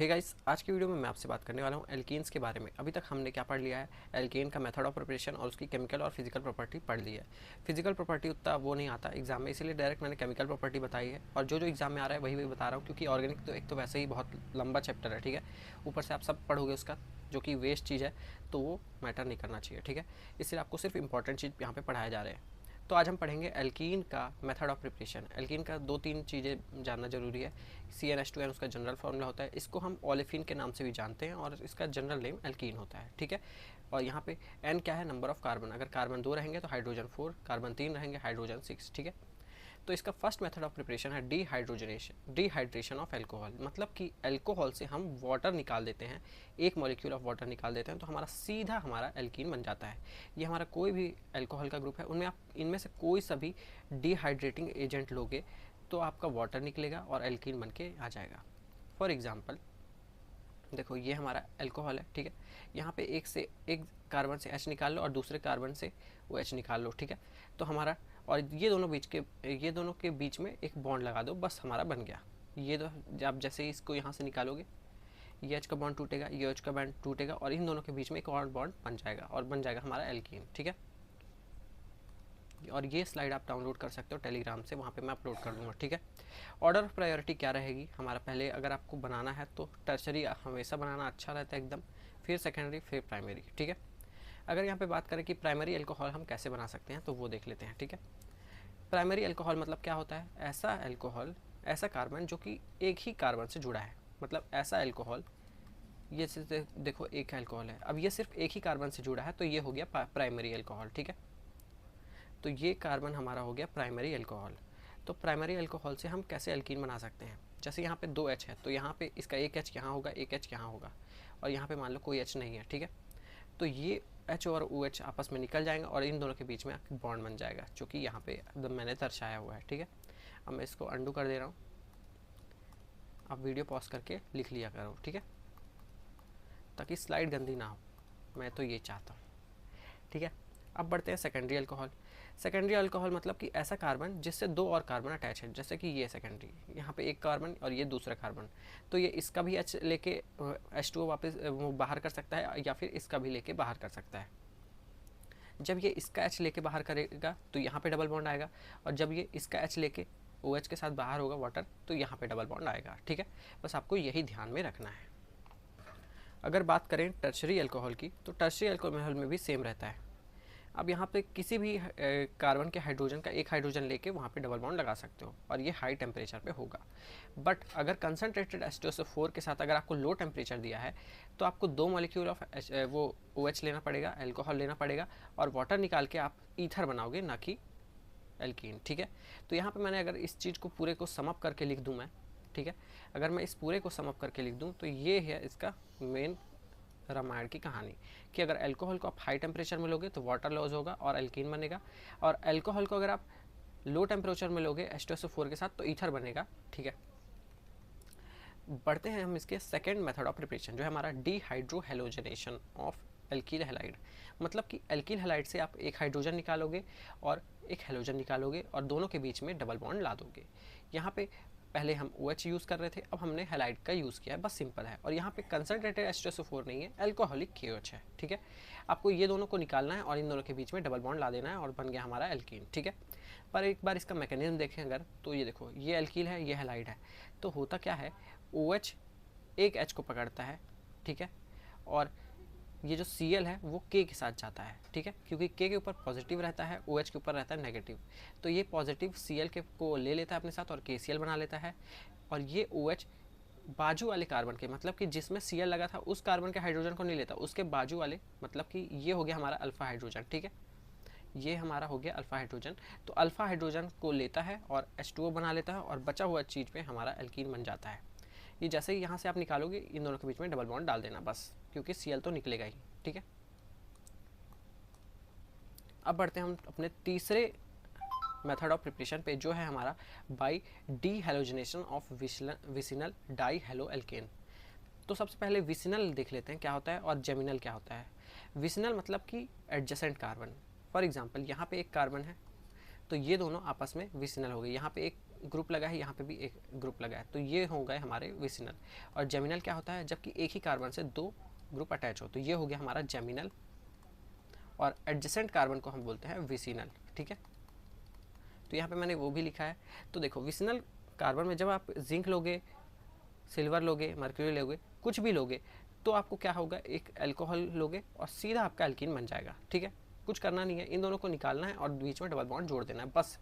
Hey guys, आज की video में मैं आपसे बात करने वाला हूँ एल्कीन्स के बारे में। अभी तक हमने क्या पढ़ लिया है, एल्केन का मेथड ऑफ प्रिपरेशन और उसकी केमिकल और फिजिकल प्रॉपर्टी पढ़ ली है। फिजिकल प्रॉपर्टी उतना वो नहीं आता एग्जाम में, इसीलिए डायरेक्ट मैंने केमिकल प्रॉपर्टी बताई है। और जो जो एग्जाम में आ रहा है वही वही बता रहा हूँ, क्योंकि ऑर्गेनिक तो एक तो वैसे ही बहुत लंबा चैप्टर है, ठीक है। ऊपर से आप सब पढ़ोगे उसका, जो कि वेस्ट चीज़ है, तो वो मैटर नहीं करना चाहिए, ठीक है। इसलिए आपको सिर्फ इंपॉर्टेंट चीज़ यहाँ पे पढ़ाए जा रहे हैं। तो आज हम पढ़ेंगे एल्कीन का मेथड ऑफ प्रिपरेशन। एल्कीन का दो तीन चीज़ें जानना जरूरी है। CnH2n उसका जनरल फार्मूला होता है, इसको हम ओलेफिन के नाम से भी जानते हैं और इसका जनरल नेम एल्कीन होता है, ठीक है। और यहाँ पे n क्या है, नंबर ऑफ कार्बन। अगर कार्बन 2 रहेंगे तो हाइड्रोजन 4, कार्बन 3 रहेंगे हाइड्रोजन 6, ठीक है। तो इसका फर्स्ट मेथड ऑफ प्रिपरेशन है डिहाइड्रेशन ऑफ एल्कोहल। मतलब कि एल्कोहल से हम वाटर निकाल देते हैं, एक मॉलिक्यूल ऑफ वाटर निकाल देते हैं, तो हमारा सीधा हमारा एल्कीन बन जाता है। ये हमारा कोई भी एल्कोहल का ग्रुप है, उनमें आप इनमें से कोई सा भी डिहाइड्रेटिंग एजेंट लोगे तो आपका वाटर निकलेगा और एल्कीन बन के आ जाएगा। फॉर एग्जाम्पल देखो, ये हमारा एल्कोहल है, ठीक है। यहाँ पे एक कार्बन से H निकाल लो और दूसरे कार्बन से वो H निकाल लो, ठीक है। तो हमारा, और ये दोनों के बीच में एक बॉन्ड लगा दो, बस हमारा बन गया। ये तो आप जैसे ही इसको यहाँ से निकालोगे, ये H का बॉन्ड टूटेगा, ये H का बॉन्ड टूटेगा और इन दोनों के बीच में एक और बॉन्ड बन जाएगा और बन जाएगा हमारा एल्कीन, ठीक है। और ये स्लाइड आप डाउनलोड कर सकते हो टेलीग्राम से, वहाँ पे मैं अपलोड कर दूँगा, ठीक है। ऑर्डर ऑफ प्रायोरिटी क्या रहेगी हमारा, पहले अगर आपको बनाना है तो टर्शरी हमेशा बनाना अच्छा रहता है एकदम, फिर सेकेंडरी, फिर प्राइमरी, ठीक है। अगर यहाँ पे बात करें कि प्राइमरी अल्कोहल हम कैसे बना सकते हैं तो वो देख लेते हैं, ठीक है। प्राइमरी अल्कोहल मतलब क्या होता है, ऐसा अल्कोहल, ऐसा कार्बन जो कि एक ही कार्बन से जुड़ा है। मतलब ऐसा अल्कोहल, ये देखो एक अल्कोहल है, अब ये सिर्फ एक ही कार्बन से जुड़ा है, तो ये हो गया प्राइमरी अल्कोहल, ठीक है। तो ये कार्बन हमारा हो गया प्राइमरी अल्कोहल। तो प्राइमरी अल्कोहल से हम कैसे एल्कीन बना सकते हैं, जैसे यहाँ पे 2 H है, तो यहाँ पे इसका एक H यहाँ होगा, एक H यहाँ होगा, और यहाँ पे मान लो कोई H नहीं है, ठीक है। तो ये H और OH आपस में निकल जाएंगे और इन दोनों के बीच में बॉन्ड बन जाएगा, जो कि यहाँ पे मैंने दर्शाया हुआ है, ठीक है। अब मैं इसको अंडू कर दे रहा हूँ, आप वीडियो पॉज करके लिख लिया करो, ठीक है, ताकि स्लाइड गंदी ना हो, मैं तो ये चाहता हूँ, ठीक है। अब बढ़ते हैं सेकेंडरी अल्कोहल। सेकेंडरी अल्कोहल मतलब कि ऐसा कार्बन जिससे 2 और कार्बन अटैच है, जैसे कि ये सेकेंडरी, यहाँ पे एक कार्बन और ये दूसरा कार्बन, तो ये इसका भी H लेके H2O वापस वो बाहर कर सकता है, या फिर इसका भी लेके बाहर कर सकता है। जब ये इसका H लेके बाहर करेगा तो यहाँ पे डबल बॉन्ड आएगा, और जब ये इसका H लेके OH के साथ बाहर होगा वाटर, तो यहाँ पे डबल बॉन्ड आएगा, ठीक है। बस आपको यही ध्यान में रखना है। अगर बात करें टर्शरी अल्कोहल की, तो टर्शरी अल्कोहल में भी सेम रहता है। अब यहाँ पे किसी भी कार्बन के हाइड्रोजन का एक हाइड्रोजन लेके वहाँ पे डबल बॉन्ड लगा सकते हो, और ये हाई टेम्परेचर पे होगा। बट अगर कंसनट्रेटेड H2SO4 के साथ अगर आपको लो टेम्परेचर दिया है, तो आपको 2 मॉलिक्यूल ऑफ वो OH लेना पड़ेगा, अल्कोहल लेना पड़ेगा, और वाटर निकाल के आप ईथर बनाओगे, ना कि एल्कीन, ठीक है। तो यहाँ पे मैंने अगर इस चीज़ को पूरे को समअप करके लिख दूँ मैं, ठीक है, अगर मैं इस पूरे को समअप करके लिख दूँ, तो ये है इसका मेन रामायण की कहानी, कि अगर अल्कोहल को आप हाई टेम्परेचर में लोगे तो वाटर लॉस होगा और एल्कीन बनेगा, और अल्कोहल को अगर आप लो टेम्परेचर में लोगे H2SO4 के साथ तो ईथर बनेगा, ठीक है। बढ़ते हैं हम इसके सेकेंड मेथड ऑफ प्रिपरेशन, जो है हमारा डिहाइड्रोहेलोजनेशन ऑफ एल्कील हैलाइड। मतलब कि एल्कील हैलाइड से आप एक हाइड्रोजन निकालोगे और एक हेलोजन निकालोगे और दोनों के बीच में डबल बॉन्ड ला दोगे। यहाँ पे पहले हम OH यूज़ कर रहे थे, अब हमने हैलाइड का यूज़ किया है, बस सिंपल है। और यहाँ पे कंसनट्रेटेड H2SO4 नहीं है, अल्कोहलिक KOH है, ठीक है। आपको ये दोनों को निकालना है और इन दोनों के बीच में डबल बॉन्ड ला देना है और बन गया हमारा एल्कीन, ठीक है। पर एक बार इसका मैकेनिज्म देखें अगर, तो ये देखो, ये एल्कील है, ये हैलाइड है, तो होता क्या है, OH एक H को पकड़ता है, ठीक है, और ये जो Cl है वो K के साथ जाता है, ठीक है, क्योंकि K के ऊपर पॉजिटिव रहता है, OH के ऊपर रहता है नेगेटिव, तो ये पॉजिटिव Cl के को ले लेता है अपने साथ और KCl बना लेता है, और ये OH बाजू वाले कार्बन के, मतलब कि जिसमें Cl लगा था उस कार्बन के हाइड्रोजन को नहीं लेता, उसके बाजू वाले, मतलब कि ये हो गया हमारा अल्फा हाइड्रोजन, ठीक है, ये हमारा हो गया अल्फा हाइड्रोजन। तो अल्फा हाइड्रोजन को लेता है और H2O बना लेता है, और बचा हुआ चीज़ पे हमारा एल्कीन बन जाता है। ये जैसे ही यहाँ से आप निकालोगे, इन दोनों के बीच में डबल बॉन्ड डाल देना बस, क्योंकि Cl तो निकलेगा ही, ठीक है। अब बढ़ते हैं हम अपने तीसरे मेथड ऑफ प्रिपरेशन पे, जो है हमारा by dehalogenation of vicinal dihaloalkane. तो सबसे पहले विसिनल देख लेते हैं क्या होता है और जेमिनल क्या होता है। विसिनल मतलब कि एडजेसेंट कार्बन। फॉर एग्जांपल यहाँ पे एक कार्बन है, तो ये दोनों आपस में विसिनल हो गए। यहाँ पे एक ग्रुप लगा है, यहाँ पे भी एक ग्रुप लगा है, तो ये हो गए हमारे विसिनल। और जेमिनल क्या होता है, जबकि एक ही कार्बन से दो ग्रुप अटैच हो, तो ये हो गया हमारा जेमिनल। और एडजेसेंट कार्बन को हम बोलते हैं विसिनल, ठीक है। तो यहाँ पे मैंने वो भी लिखा है। तो देखो विसिनल कार्बन में जब आप जिंक लोगे, सिल्वर लोगे, मर्क्यूरी लोगे, कुछ भी लोगे, तो आपको क्या होगा, एक अल्कोहल लोगे और सीधा आपका एल्कीन बन जाएगा, ठीक है। कुछ करना नहीं है, इन दोनों को निकालना है और बीच में डबल बॉन्ड जोड़ देना है बस।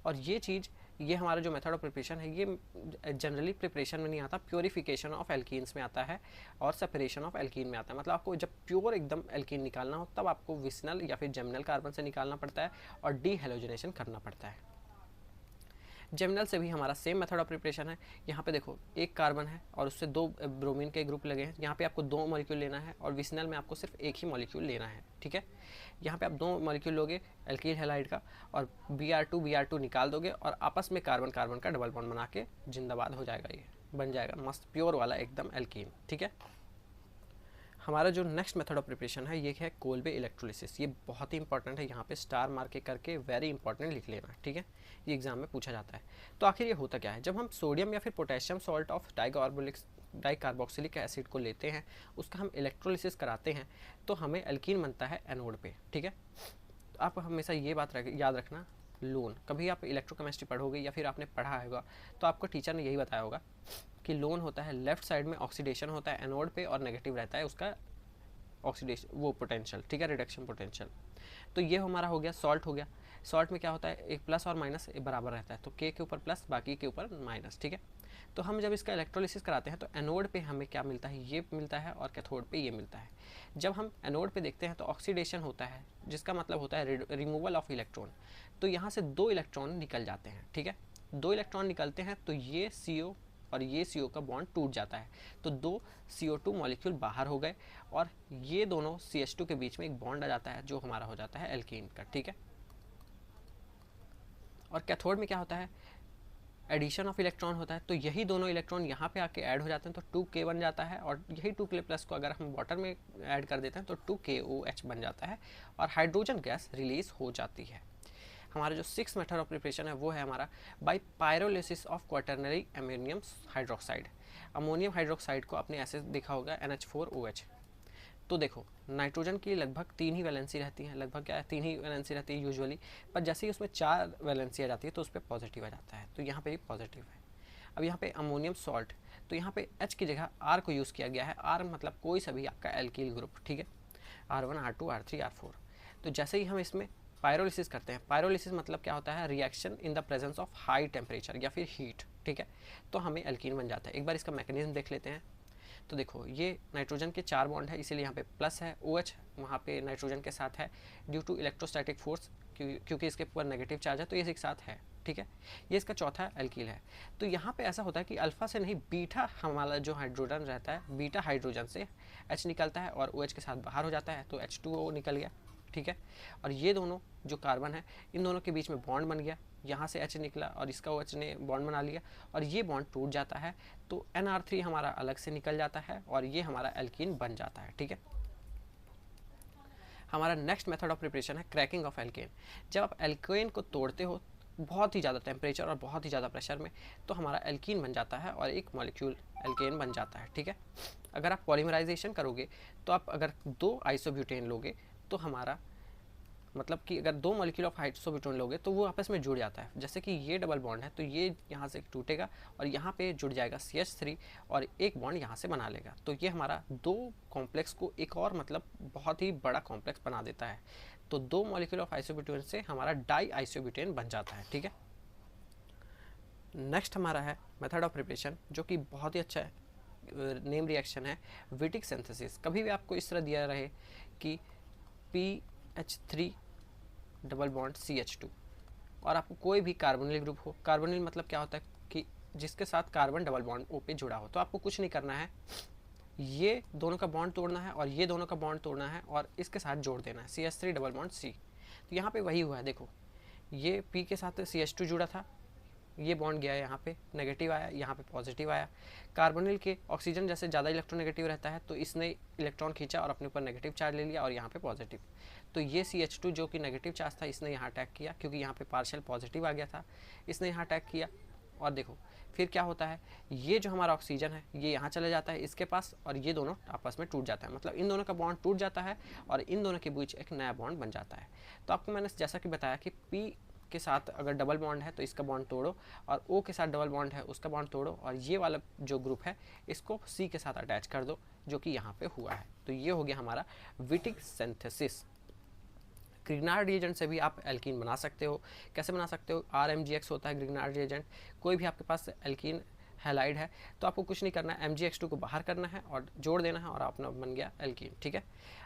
और ये चीज़, ये हमारा जो मेथड ऑफ प्रिपरेशन है, ये जनरली प्रिपरेशन में नहीं आता, प्योरीफिकेशन ऑफ एल्कीन्स में आता है और सेपरेशन ऑफ एल्कीन में आता है। मतलब आपको जब प्योर एकदम एल्कीन निकालना हो तब आपको विसिनल या फिर जेमिनल कार्बन से निकालना पड़ता है और डी हेलोजनेशन करना पड़ता है। जेमिनल से भी हमारा सेम मेथड ऑफ प्रिपरेशन है। यहाँ पे देखो एक कार्बन है और उससे दो ब्रोमीन के ग्रुप लगे हैं, यहाँ पे आपको दो मॉलिक्यूल लेना है और विसिनल में आपको सिर्फ एक ही मॉलिक्यूल लेना है, ठीक है। यहाँ पे आप दो मॉलिक्यूल लोगे एल्कील हैलाइड का और Br2 निकाल दोगे और आपस में कार्बन कार्बन का डबल बॉन्ड बना के जिंदाबाद हो जाएगा, ये बन जाएगा मस्त प्योर वाला एकदम एल्कीन, ठीक है। हमारा जो नेक्स्ट मेथड ऑफ प्रिपरेशन है ये है कोल्बे इलेक्ट्रोलिसिस। ये बहुत ही इंपॉर्टेंट है, यहाँ पे स्टार मार के करके वेरी इंपॉर्टेंट लिख लेना, ठीक है। ये एग्जाम में पूछा जाता है। तो आखिर ये होता क्या है, जब हम सोडियम या फिर potassium salt of dicarboxylic acid को लेते हैं, उसका हम इलेक्ट्रोलिसिस कराते हैं, तो हमें एल्कीन बनता है एनोड पे, ठीक है। तो आप हमेशा ये बात याद रखना, लोन, कभी आप इलेक्ट्रोकेमिस्ट्री पढ़ोगे या फिर आपने पढ़ा होगा तो आपको टीचर ने यही बताया होगा कि लोन होता है लेफ्ट साइड में ऑक्सीडेशन होता है एनोड पे और नेगेटिव रहता है उसका ऑक्सीडेशन वो पोटेंशियल, ठीक है, रिडक्शन पोटेंशियल। तो ये हमारा हो गया सॉल्ट हो गया। सॉल्ट में क्या होता है, एक प्लस और माइनस बराबर रहता है, तो के ऊपर प्लस बाकी के ऊपर माइनस, ठीक है। तो हम जब इसका इलेक्ट्रोलिसिस कराते हैं तो एनोड पे हमें क्या मिलता है, ये मिलता है और कैथोड पे ये मिलता है। जब हम एनोड पे देखते हैं तो ऑक्सीडेशन होता है, जिसका मतलब होता है रिमूवल ऑफ इलेक्ट्रॉन। तो यहाँ से दो इलेक्ट्रॉन निकल जाते हैं, ठीक है। दो इलेक्ट्रॉन निकलते हैं तो ये CO और ये CO का बॉन्ड टूट जाता है, तो दो CO2 मॉलिक्यूल बाहर हो गए और ये दोनों CH2 के बीच में एक बॉन्ड आ जाता है जो हमारा हो जाता है एल्कीन का, ठीक है। और कैथोड में क्या होता है, एडिशन ऑफ इलेक्ट्रॉन होता है, तो यही दोनों इलेक्ट्रॉन यहाँ पे आके ऐड हो जाते हैं तो 2K बन जाता है और यही 2K प्लस को अगर हम वाटर में ऐड कर देते हैं तो 2KOH बन जाता है और हाइड्रोजन गैस रिलीज हो जाती है। हमारा जो 6th मेथड ऑफ प्रिपरेशन है वो है हमारा by pyrolysis of quaternary ammonium hydroxide. Ammonium hydroxide को आपने ऐसे देखा होगा NH4OH। तो देखो नाइट्रोजन की लगभग 3 ही वैलेंसी रहती है, लगभग क्या है 3 ही वैलेंसी रहती है यूजुअली, पर जैसे ही उसमें 4 वैलेंसी आ जाती है तो उस पर पॉजिटिव आ जाता है, तो यहाँ पे भी पॉजिटिव है। अब यहाँ पे अमोनियम सॉल्ट, तो यहाँ पे H की जगह R को यूज़ किया गया है। R मतलब कोई सा भी आपका एल्कील ग्रुप, ठीक है, R1 R2 R3 R4। तो जैसे ही हम इसमें पायरोलिसिस करते हैं, पायरोलिसिस मतलब क्या होता है, reaction in the presence of high temperature या फिर हीट, ठीक है, तो हमें एल्कीन बन जाता है। एक बार इसका मैकेनिज्म देख लेते हैं। तो देखो ये नाइट्रोजन के 4 बॉन्ड है, इसीलिए यहाँ पे प्लस है, OH वहाँ पे नाइट्रोजन के साथ है ड्यू टू इलेक्ट्रोस्टैटिक फोर्स, क्योंकि इसके ऊपर नेगेटिव चार्ज है तो ये एक साथ है, ठीक है। ये इसका चौथा एल्कील है। तो यहाँ पे ऐसा होता है कि अल्फा से नहीं बीटा हमारा जो हाइड्रोजन रहता है, बीटा हाइड्रोजन से H निकलता है और OH के साथ बाहर हो जाता है तो H2O निकल गया, ठीक है। और ये दोनों जो कार्बन है इन दोनों के बीच में बॉन्ड बन गया, यहाँ से H निकला और इसका OH ने बॉन्ड बना लिया और ये बॉन्ड टूट जाता है तो NR3 हमारा अलग से निकल जाता है और ये हमारा एल्कीन बन जाता है, ठीक है। हमारा नेक्स्ट मेथड ऑफ प्रिपरेशन है क्रैकिंग ऑफ एल्केन। जब आप एल्केन को तोड़ते हो बहुत ही ज़्यादा टेम्परेचर और बहुत ही ज़्यादा प्रेशर में, तो हमारा एल्कीन बन जाता है और एक मॉलिक्यूल एल्केन बन जाता है, ठीक है। अगर आप पॉलीमराइजेशन करोगे तो आप अगर 2 आइसोब्यूटेन लोगे तो हमारा मतलब कि अगर 2 मॉलिक्यूल ऑफ आइसोब्यूटेन लोगे तो वो आपस में जुड़ जाता है। जैसे कि ये डबल बॉन्ड है तो ये यहाँ से टूटेगा और यहाँ पे जुड़ जाएगा CH3 और एक बॉन्ड यहाँ से बना लेगा, तो ये हमारा 2 कॉम्प्लेक्स को एक और मतलब बहुत ही बड़ा कॉम्प्लेक्स बना देता है। तो 2 मॉलिक्यूल ऑफ आइसोब्यूटेन से हमारा डाई आइसोब्यूटेन बन जाता है, ठीक है। नेक्स्ट हमारा है मेथड ऑफ प्रिपरेशन जो कि बहुत ही अच्छा है, नेम रिएक्शन है विटिक सिंथेसिस। कभी भी आपको इस तरह दिया रहे कि PH3 डबल बॉन्ड CH2 और आपको कोई भी कार्बोनिल ग्रुप हो, कार्बोनिल मतलब क्या होता है कि जिसके साथ कार्बन डबल बॉन्ड O पे जुड़ा हो, तो आपको कुछ नहीं करना है, ये दोनों का बॉन्ड तोड़ना है और ये दोनों का बॉन्ड तोड़ना है और इसके साथ जोड़ देना है CH3 डबल बॉन्ड C। तो यहाँ पे वही हुआ है, देखो ये P के साथ CH2 जुड़ा था, ये बॉन्ड गया यहाँ पे नेगेटिव आया, यहाँ पे पॉजिटिव आया। कार्बोनिल के ऑक्सीजन जैसे ज़्यादा इलेक्ट्रोनेगेटिव रहता है तो इसने इलेक्ट्रॉन खींचा और अपने ऊपर नेगेटिव चार्ज ले लिया और यहाँ पे पॉजिटिव। तो ये CH2 जो कि नेगेटिव चार्ज था इसने यहाँ अटैक किया, क्योंकि यहाँ पे पार्शियल पॉजिटिव आ गया था, इसने यहाँ अटैक किया और देखो फिर क्या होता है, ये जो हमारा ऑक्सीजन है ये यहाँ चले जाता है इसके पास, और ये दोनों आपस में टूट जाता है, मतलब इन दोनों का बॉन्ड टूट जाता है और इन दोनों के बीच एक नया बॉन्ड बन जाता है। तो आपको मैंने जैसा कि बताया कि पी के साथ अगर डबल बॉन्ड है तो इसका बॉन्ड तोड़ो, और ओ के साथ डबल बॉन्ड है उसका बॉन्ड तोड़ो, और ये वाला जो ग्रुप है इसको सी के साथ अटैच कर दो, जो कि यहाँ पे हुआ है। तो ये हो गया हमारा विटिक सिंथेसिस। ग्रिग्नार्ड रिएजेंट से भी आप एल्कीन बना सकते हो। कैसे बना सकते हो, RMgX होता है ग्रिग्नार्ड रिएजेंट। कोई भी आपके पास एल्कीन हैलाइड है तो आपको कुछ नहीं करना है, MgX2 को बाहर करना है और जोड़ देना है और अपना बन गया एल्कीन। ठीक है,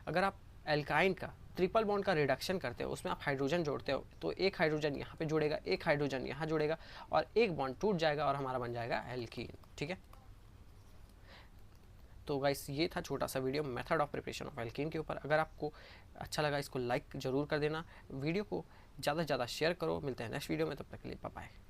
अगर आप एल्काइन का ट्रिपल बॉन्ड का रिडक्शन करते हो, उसमें आप हाइड्रोजन जोड़ते हो, तो एक हाइड्रोजन यहाँ पे जुड़ेगा, एक हाइड्रोजन यहाँ जुड़ेगा और एक बॉन्ड टूट जाएगा और हमारा बन जाएगा एल्कीन। ठीक है, तो गाइस ये था छोटा सा video method of preparation of alkene के ऊपर। अगर आपको अच्छा लगा इसको लाइक ज़रूर कर देना, वीडियो को ज़्यादा से ज़्यादा शेयर करो। मिलते हैं नेक्स्ट वीडियो में, तब तक के लिए बाय बाय।